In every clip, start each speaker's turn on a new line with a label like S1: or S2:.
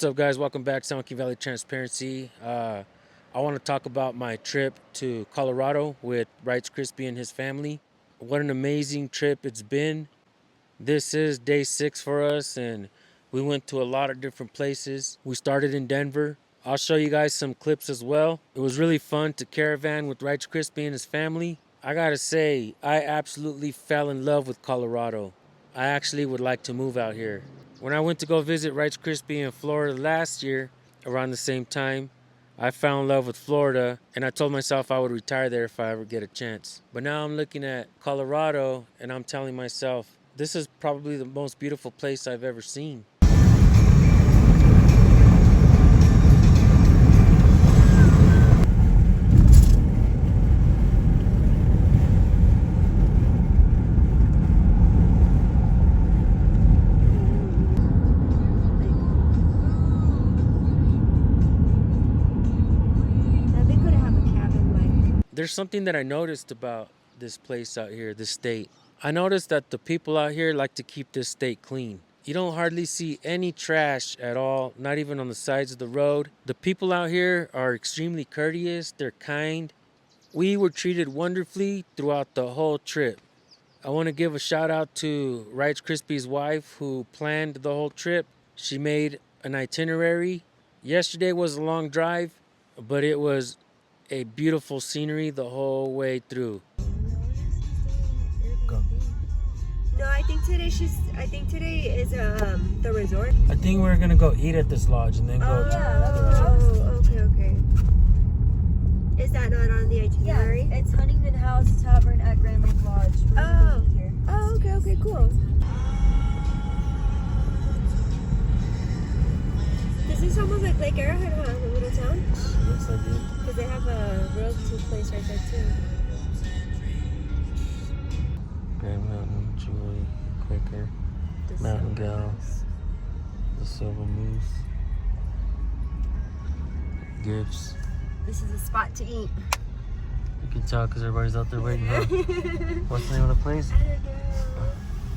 S1: What's up, guys? Welcome back to San Joaquin Valley Transparency. I want to talk about my trip to Colorado with Rice Crispy and his family. What an amazing trip it's been. This is day 6 for us, and we went to a lot of different places. We started in Denver. I'll show you guys some clips as well. It was really fun to caravan with Rice Crispy and his family. I gotta say, I absolutely fell in love with Colorado. I actually would like to move out here. When I went to go visit Rice Krispie in Florida last year, around the same time, I fell in love with Florida, and I told myself I would retire there if I ever get a chance. But now I'm looking at Colorado, and I'm telling myself, this is probably the most beautiful place I've ever seen. There's something that I noticed about this place out here, this state. I noticed that the people out here like to keep this state clean. You don't hardly see any trash at all, not even on the sides of the road. The people out here are extremely courteous, they're kind. We were treated wonderfully throughout the whole trip. I want to give a shout out to Rice Krispie's wife who planned the whole trip. She made an itinerary. Yesterday was a long drive, but it was a beautiful scenery the whole way through. Go.
S2: No, I think today is the resort.
S1: I think we're gonna go eat at this lodge and then go.
S2: Okay. Is that not on the itinerary?
S3: Yeah, it's Huntington House Tavern at Grand Lake Lodge.
S2: Okay, cool. This is almost like Lake Arrowhead, huh? The little town?
S1: Looks like it.
S2: Because they have a royalty place right there, too.
S1: Grand Mountain, Jewelry, Quaker, Mountain Gal, the Silver Moose, Gifts.
S2: This is a spot to eat.
S1: You can tell because everybody's out there waiting. Huh? What's the name of the place?
S2: I don't know.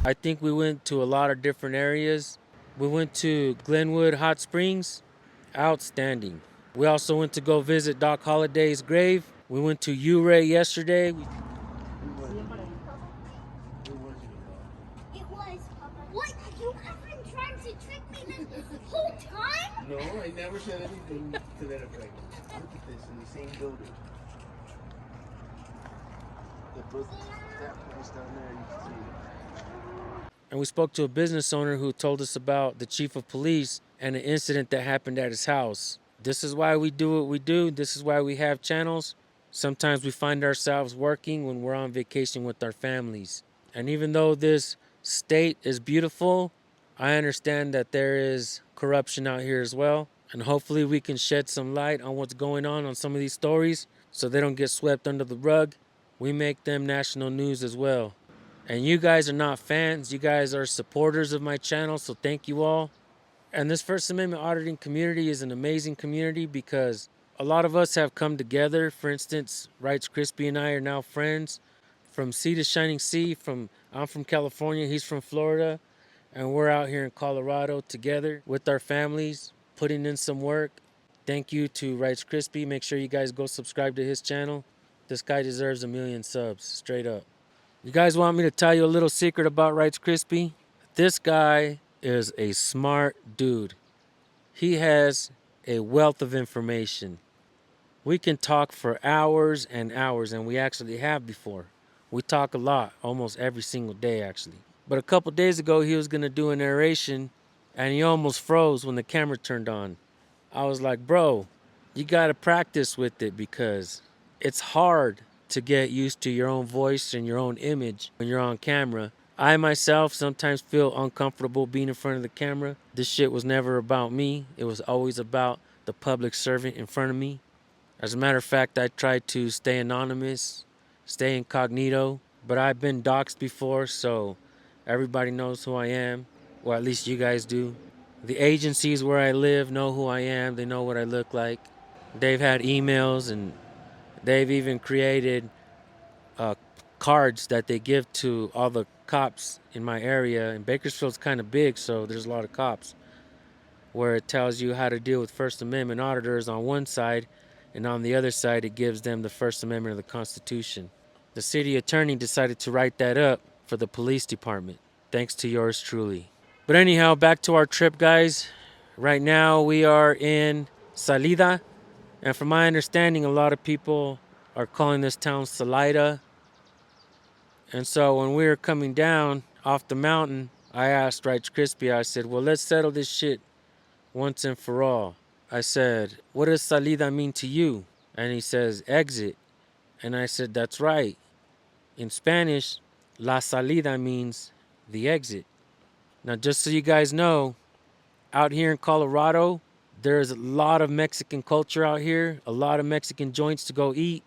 S1: I think we went to a lot of different areas. We went to Glenwood Hot Springs. Outstanding. We also went to go visit Doc Holliday's grave. We went to Uray yesterday.
S4: It was. What? You have been trying to trick me this whole time?
S5: No, I never said anything to that effect. Look at this in the same building. That place down there, you can see it.
S1: And we spoke to a business owner who told us about the chief of police and an incident that happened at his house. This is why we do what we do. This is why we have channels. Sometimes we find ourselves working when we're on vacation with our families. And even though this state is beautiful, I understand that there is corruption out here as well. And hopefully we can shed some light on what's going on some of these stories so they don't get swept under the rug. We make them national news as well. And you guys are not fans. You guys are supporters of my channel, so thank you all. And this First Amendment auditing community is an amazing community because a lot of us have come together. For instance, Rice Krispie and I are now friends from sea to shining sea. I'm from California, he's from Florida, and we're out here in Colorado together with our families, putting in some work. Thank you to Rice Krispie. Make sure you guys go subscribe to his channel. This guy deserves 1 million subs, straight up. You guys want me to tell you a little secret about Rice Krispie? This guy is a smart dude. He has a wealth of information. We can talk for hours and hours, and we actually have before. We talk a lot, almost every single day actually. But a couple days ago, he was gonna do a narration, and he almost froze when the camera turned on. I was like, bro, you gotta practice with it because it's hard to get used to your own voice and your own image when you're on camera. I myself sometimes feel uncomfortable being in front of the camera. This shit was never about me. It was always about the public servant in front of me. As a matter of fact, I tried to stay anonymous, stay incognito, but I've been doxxed before, so everybody knows who I am, or at least you guys do. The agencies where I live know who I am. They know what I look like. They've had emails and they've even created cards that they give to all the cops in my area. And Bakersfield's kind of big, so there's a lot of cops. where it tells you how to deal with First Amendment auditors on one side, and on the other side, it gives them the First Amendment of the Constitution. The city attorney decided to write that up for the police department, thanks to yours truly. But anyhow, back to our trip, guys. Right now, we are in Salida, and from my understanding, a lot of people are calling this town Salida. And so when we were coming down off the mountain, I asked Rice Crispy, I said, well, let's settle this shit once and for all. I said, what does salida mean to you? And he says, exit. And I said, that's right. In Spanish, la salida means the exit. Now, just so you guys know, out here in Colorado, there's a lot of Mexican culture out here, a lot of Mexican joints to go eat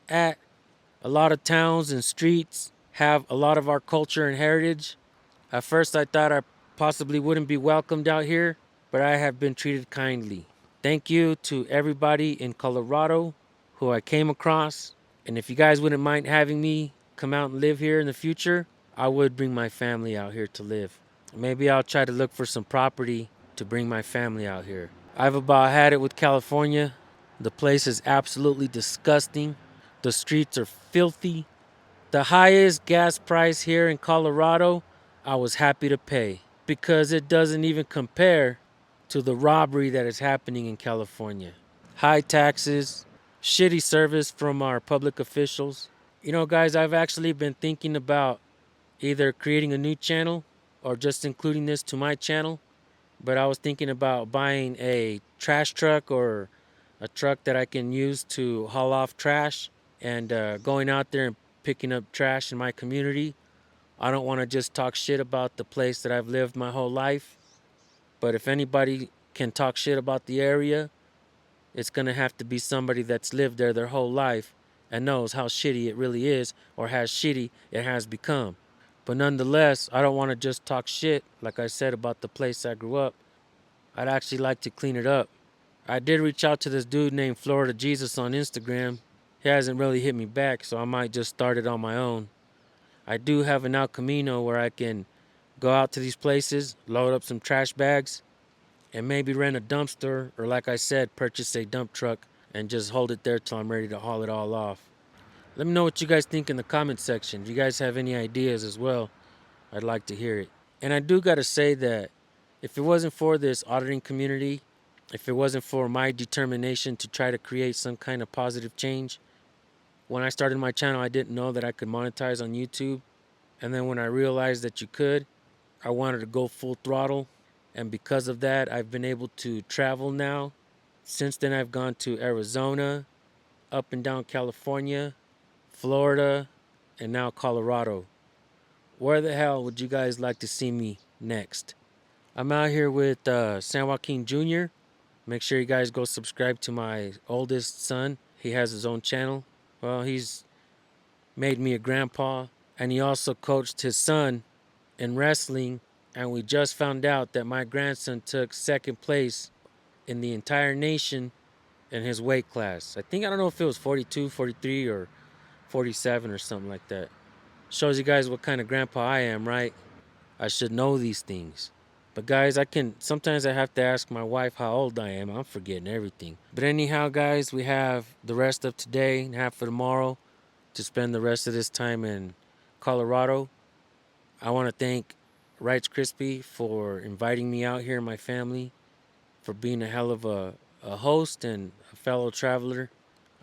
S1: at. A lot of towns and streets have a lot of our culture and heritage. At first, I thought I possibly wouldn't be welcomed out here, but I have been treated kindly. Thank you to everybody in Colorado who I came across. And if you guys wouldn't mind having me come out and live here in the future, I would bring my family out here to live. Maybe I'll try to look for some property to bring my family out here. I've about had it with California. The place is absolutely disgusting. The streets are filthy. The highest gas price here in Colorado, I was happy to pay because it doesn't even compare to the robbery that is happening in California. High taxes, shitty service from our public officials. You know, guys, I've actually been thinking about either creating a new channel or just including this to my channel. But I was thinking about buying a trash truck or a truck that I can use to haul off trash and going out there and picking up trash in my community. I don't want to just talk shit about the place that I've lived my whole life. But if anybody can talk shit about the area, it's going to have to be somebody that's lived there their whole life and knows how shitty it really is or how shitty it has become. But nonetheless, I don't want to just talk shit, like I said, about the place I grew up. I'd actually like to clean it up. I did reach out to this dude named Florida Jesus on Instagram. He hasn't really hit me back, so I might just start it on my own. I do have an El Camino where I can go out to these places, load up some trash bags, and maybe rent a dumpster, or like I said, purchase a dump truck and just hold it there till I'm ready to haul it all off. Let me know what you guys think in the comment section. Do you guys have any ideas as well? I'd like to hear it. And I do gotta say that if it wasn't for this auditing community, if it wasn't for my determination to try to create some kind of positive change, when I started my channel, I didn't know that I could monetize on YouTube. And then when I realized that you could, I wanted to go full throttle. And because of that, I've been able to travel now. Since then, I've gone to Arizona, up and down California, Florida, and now Colorado. Where the hell would you guys like to see me next? I'm out here with San Joaquin Jr. Make sure you guys go subscribe to my oldest son. He has his own channel. Well, he's made me a grandpa, and he also coached his son in wrestling. And we just found out that my grandson took second place in the entire nation in his weight class. I don't know if it was 42, 43, or 47 or something like that. Shows you guys what kind of grandpa I am, right? I should know these things. But guys, sometimes I have to ask my wife how old I am. I'm forgetting everything. But anyhow, guys, we have the rest of today and half of tomorrow to spend the rest of this time in Colorado. I want to thank Rice Crispy for inviting me out here and my family, for being a hell of a host and a fellow traveler.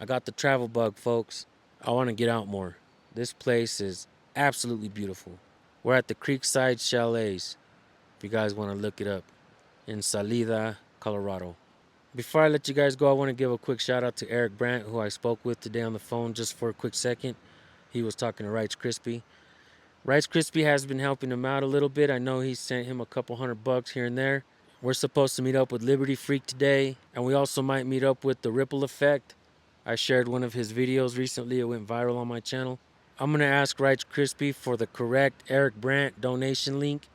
S1: I got the travel bug, folks. I want to get out more. This place is absolutely beautiful. We're at the Creekside Chalets, if you guys want to look it up, in Salida, Colorado. Before I let you guys go, I want to give a quick shout out to Eric Brandt, who I spoke with today on the phone just for a quick second. He was talking to Rice Crispy. Rice Crispy has been helping him out a little bit. I know he sent him a couple $100 here and there. We're supposed to meet up with Liberty Freak today, and we also might meet up with The Ripple Effect. I shared one of his videos recently. It went viral on my channel. I'm going to ask Rice Crispy for the correct Eric Brandt donation link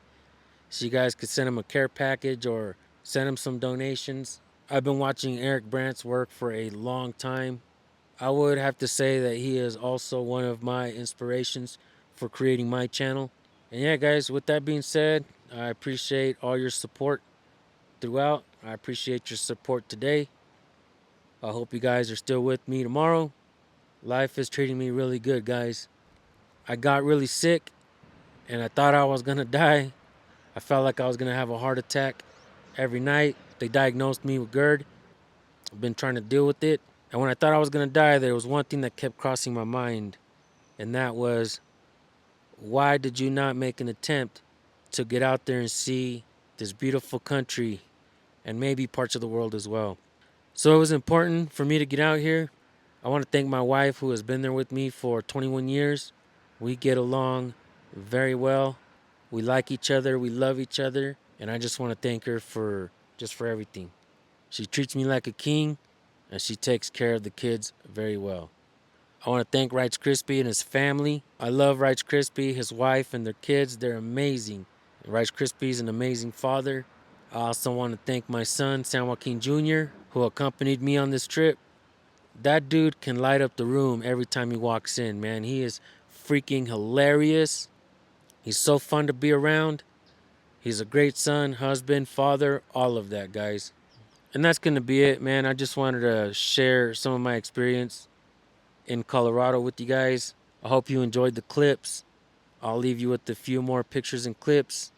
S1: so you guys could send him a care package or send him some donations. I've been watching Eric Brandt's work for a long time. I would have to say that he is also one of my inspirations for creating my channel. And yeah, guys, with that being said, I appreciate all your support throughout. I appreciate your support today. I hope you guys are still with me tomorrow. Life is treating me really good, guys. I got really sick and I thought I was gonna die. I felt like I was gonna have a heart attack every night. They diagnosed me with GERD. I've been trying to deal with it. And when I thought I was gonna die, there was one thing that kept crossing my mind, and that was, why did you not make an attempt to get out there and see this beautiful country and maybe parts of the world as well? So it was important for me to get out here. I want to thank my wife, who has been there with me for 21 years. We get along very well. We like each other. We love each other. And I just want to thank her for everything. She treats me like a king, and she takes care of the kids very well. I want to thank Rice Krispie and his family. I love Rice Krispie, his wife, and their kids. They're amazing. Rice Krispie is an amazing father. I also want to thank my son, Joaquin Jr., who accompanied me on this trip. That dude can light up the room every time he walks in, man. He is freaking hilarious. He's so fun to be around. He's a great son, husband, father, all of that, guys. And that's going to be it, man. I just wanted to share some of my experience in Colorado with you guys. I hope you enjoyed the clips. I'll leave you with a few more pictures and clips.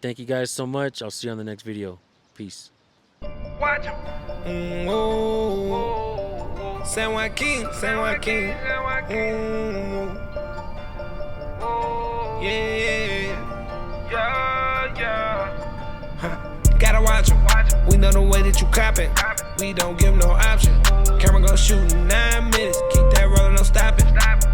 S1: Thank you guys so much. I'll see you on the next video. Peace.
S6: Watch him. San Joaquin, San Joaquin. Gotta watch him. We know the way that you coppin'. We don't give no option. Camera gon' shoot in 9 minutes. Keep that rollin', no stopping.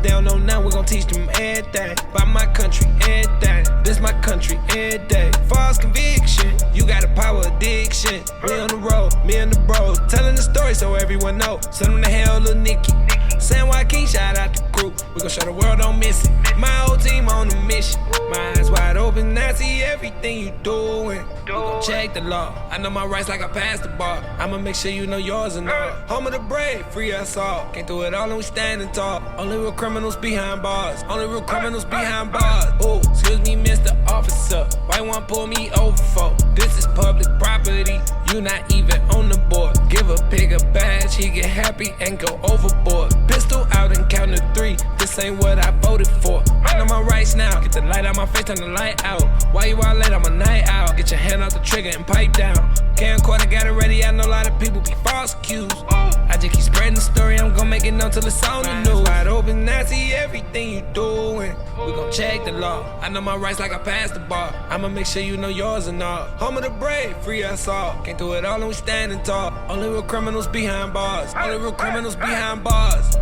S6: They don't know now, we gon' teach them everything. By my country, everything. This my country, every day. False conviction, you got a power addiction. We on the road, me and the bros, telling the story so everyone know. Send them to hell, little Nicky. San Joaquin, shout out the group. We gon' show the world, don't miss it. My whole team on a mission. My eyes wide open, I see everything you doing. We gon' check the law. I know my rights like I passed the bar. I'ma make sure you know yours and all. Home of the brave, free us all. Can't do it all and we standing tall. Only real criminals behind bars. Only real criminals behind bars. Ooh, excuse me, Mr. Officer. Why you wanna pull me over for? This is public property. You not even on the board. Give a pig a badge, he get happy and go overboard. Pistol out and count to 3. This ain't what I voted for. I know my rights now. Get the light out my face, turn the light out. Why you out late? I'm a night out. Get your hand off the trigger and pipe down. Camcorder got it ready. I know a lot of people be false accused. I just keep spreading the story. I'm gon' make it known till it's on the news. Wide open, I see everything you doing. We gon' check the law. I know my rights like I passed the bar. I'ma make sure you know yours and all. Home of the brave, free us all. Can't do it all and we standing tall. Only real criminals behind bars. Only real criminals behind bars.